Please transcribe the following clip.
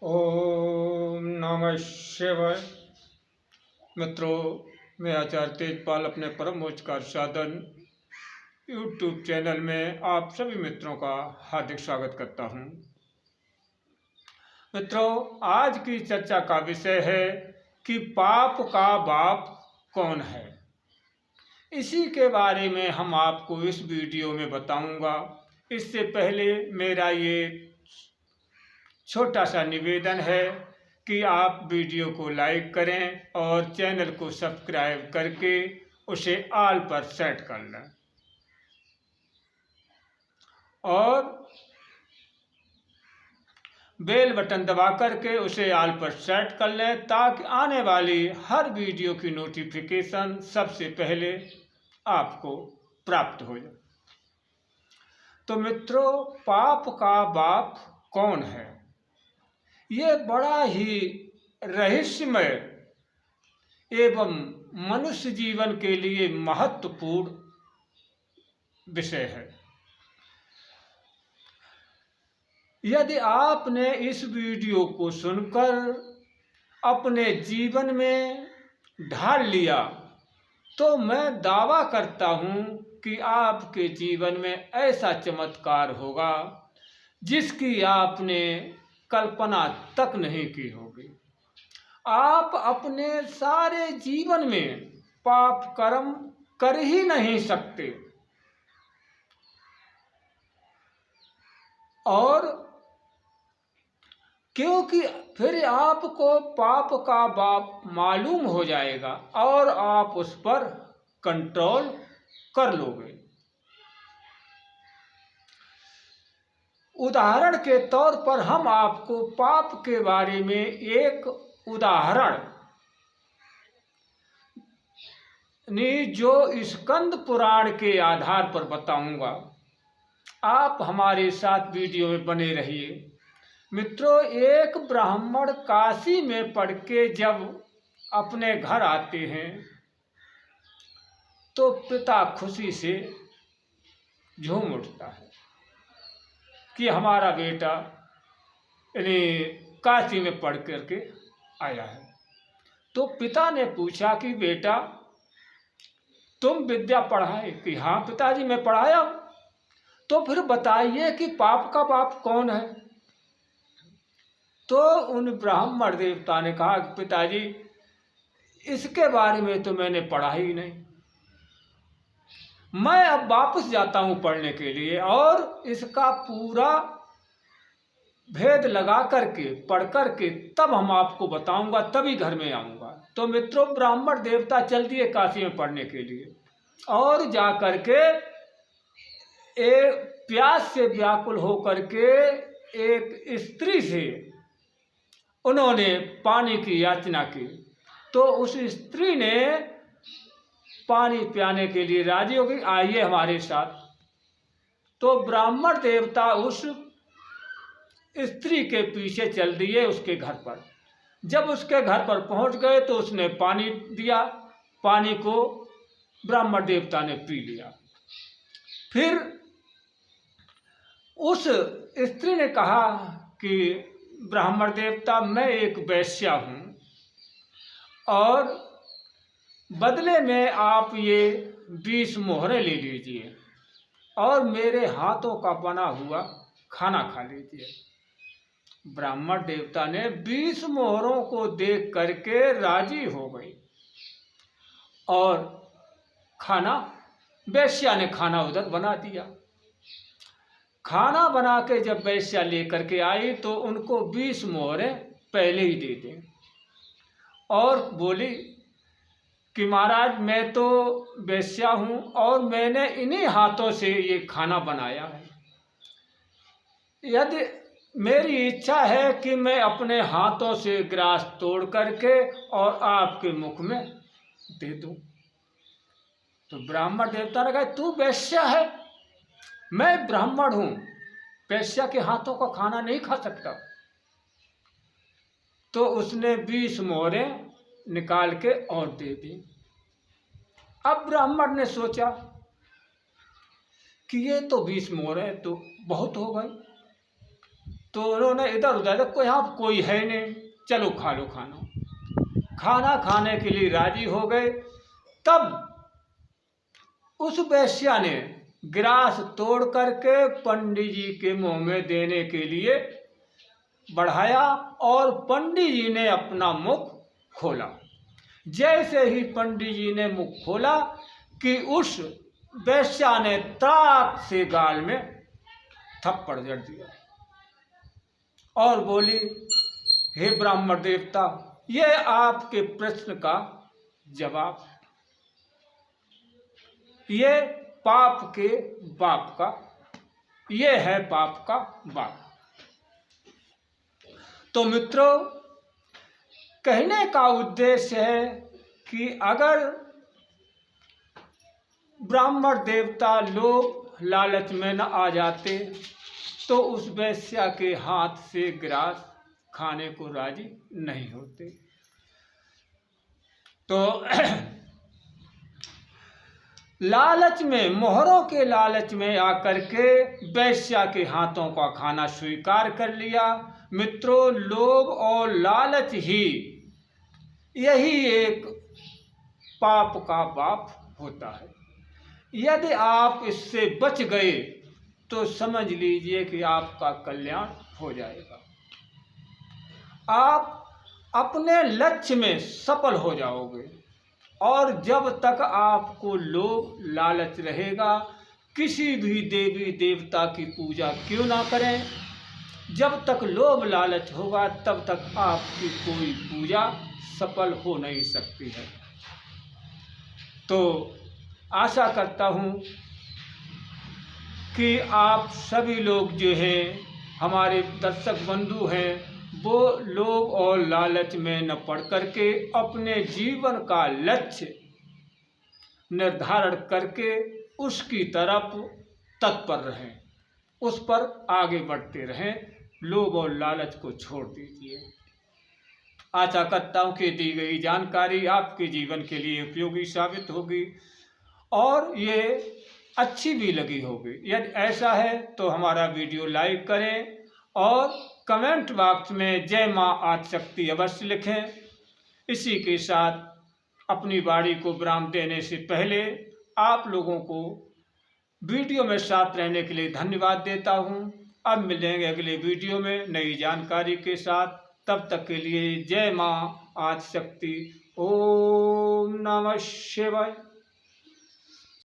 ओम नमः शिवाय। मित्रों, मैं आचार्य तेजपाल अपने परम उच्चकार साधन यूट्यूब चैनल में आप सभी मित्रों का हार्दिक स्वागत करता हूं। मित्रों, आज की चर्चा का विषय है कि पाप का बाप कौन है। इसी के बारे में हम आपको इस वीडियो में बताऊंगा। इससे पहले मेरा ये छोटा सा निवेदन है कि आप वीडियो को लाइक करें और चैनल को सब्सक्राइब करके उसे ऑल पर सेट कर लें और बेल बटन दबा करके उसे ऑल पर सेट कर लें ताकि आने वाली हर वीडियो की नोटिफिकेशन सबसे पहले आपको प्राप्त हो जाए। तो मित्रों, पाप का बाप कौन है? ये बड़ा ही रहस्यमय एवं मनुष्य जीवन के लिए महत्वपूर्ण विषय है। यदि आपने इस वीडियो को सुनकर अपने जीवन में ढाल लिया तो मैं दावा करता हूं कि आपके जीवन में ऐसा चमत्कार होगा जिसकी आपने कल्पना तक नहीं की होगी। आप अपने सारे जीवन में पाप कर्म कर ही नहीं सकते और क्योंकि फिर आपको पाप का बाप मालूम हो जाएगा और आप उस पर कंट्रोल कर लोगे। उदाहरण के तौर पर हम आपको पाप के बारे में एक उदाहरण जो स्कंद पुराण के आधार पर बताऊंगा। आप हमारे साथ वीडियो में बने रहिए। मित्रों, एक ब्राह्मण काशी में पढ़ के जब अपने घर आते हैं तो पिता खुशी से झूम उठता है कि हमारा बेटा यानी काशी में पढ़ करके आया है। तो पिता ने पूछा कि बेटा, तुम विद्या पढ़ाए? कि हाँ पिताजी, मैं पढ़ाया। तो फिर बताइए कि पाप का बाप कौन है? तो उन ब्राह्मण देवता ने कहा कि पिताजी, इसके बारे में तो मैंने पढ़ा ही नहीं। मैं अब वापस जाता हूं पढ़ने के लिए और इसका पूरा भेद लगा करके पढ़ करके तब हम आपको बताऊंगा, तभी घर में आऊंगा। तो मित्रों, ब्राह्मण देवता चल दिए काशी में पढ़ने के लिए और जा करके एक प्यास से व्याकुल होकर के एक स्त्री से उन्होंने पानी की याचना की। तो उस स्त्री ने पानी पियाने के लिए राजी हो गई, आइए हमारे साथ। तो ब्राह्मण देवता उस स्त्री के पीछे चल दिए उसके घर पर। जब उसके घर पर पहुंच गए तो उसने पानी दिया। पानी को ब्राह्मण देवता ने पी लिया। फिर उस स्त्री ने कहा कि ब्राह्मण देवता, मैं एक वेश्या हूं और बदले में आप ये 20 मोहरें ले लीजिए और मेरे हाथों का बना हुआ खाना खा लीजिए। ब्राह्मण देवता ने 20 मोहरों को देख करके राजी हो गई और खाना, वेश्या ने खाना उधर बना दिया। खाना बना के जब वेश्या लेकर के आई तो उनको 20 मोहरें पहले ही दे दें और बोली कि महाराज, मैं तो वेश्या हूँ और मैंने इन्हीं हाथों से ये खाना बनाया है। यदि मेरी इच्छा है कि मैं अपने हाथों से ग्रास तोड़ करके और आपके मुख में दे दूं। तो ब्राह्मण देवता ने कहा, तू वेश्या है, मैं ब्राह्मण हूं, वेश्या के हाथों का खाना नहीं खा सकता। तो उसने 20 मोहरें निकाल के और दे दी। अब ब्राह्मण ने सोचा कि ये तो 20 मोहरें तो बहुत हो गई, तो उन्होंने इधर उधर देखो यहाँ कोई है नहीं, चलो खा लो खाना। खाना खाने के लिए राजी हो गए। तब उस वेश्या ने गिलास तोड़ करके पंडित जी के मुंह में देने के लिए बढ़ाया और पंडित जी ने अपना मुख खोला। जैसे ही पंडित जी ने मुख खोला कि उस वेश्या ने तड़ाक से गाल में थप्पड़ जड़ दिया और बोली, हे ब्राह्मण देवता, ये आपके प्रश्न का जवाब है। ये पाप के बाप का, ये है पाप का बाप। तो मित्रों, कहने का उद्देश्य है कि अगर ब्राह्मण देवता लोग लालच में न आ जाते तो उस वेश्या के हाथ से गिलास खाने को राजी नहीं होते। तो लालच में, मोहरों के लालच में आकर के वेश्या के हाथों का खाना स्वीकार कर लिया। मित्रों, लोभ और लालच ही, यही एक पाप का बाप होता है। यदि आप इससे बच गए तो समझ लीजिए कि आपका कल्याण हो जाएगा। आप अपने लक्ष्य में सफल हो जाओगे। और जब तक आपको लोभ लालच रहेगा, किसी भी देवी देवता की पूजा क्यों ना करें, जब तक लोभ लालच होगा तब तक आपकी कोई पूजा सफल हो नहीं सकती है। तो आशा करता हूँ कि आप सभी लोग जो हैं, हमारे दर्शक बंधु हैं, वो लोभ और लालच में न पड़ करके अपने जीवन का लक्ष्य निर्धारण करके उसकी तरफ तत्पर रहें, उस पर आगे बढ़ते रहें। लोभ और लालच को छोड़ दीजिए। आशा करता हूँ कि दी गई जानकारी आपके जीवन के लिए उपयोगी साबित होगी और ये अच्छी भी लगी होगी। यदि ऐसा है तो हमारा वीडियो लाइक करें और कमेंट बॉक्स में जय माँ आदिशक्ति अवश्य लिखें। इसी के साथ अपनी वाणी को विराम देने से पहले आप लोगों को वीडियो में साथ रहने के लिए धन्यवाद देता हूँ। अब मिलेंगे अगले वीडियो में नई जानकारी के साथ। तब तक के लिए जय माँ आदिशक्ति। ओम नमः शिवाय।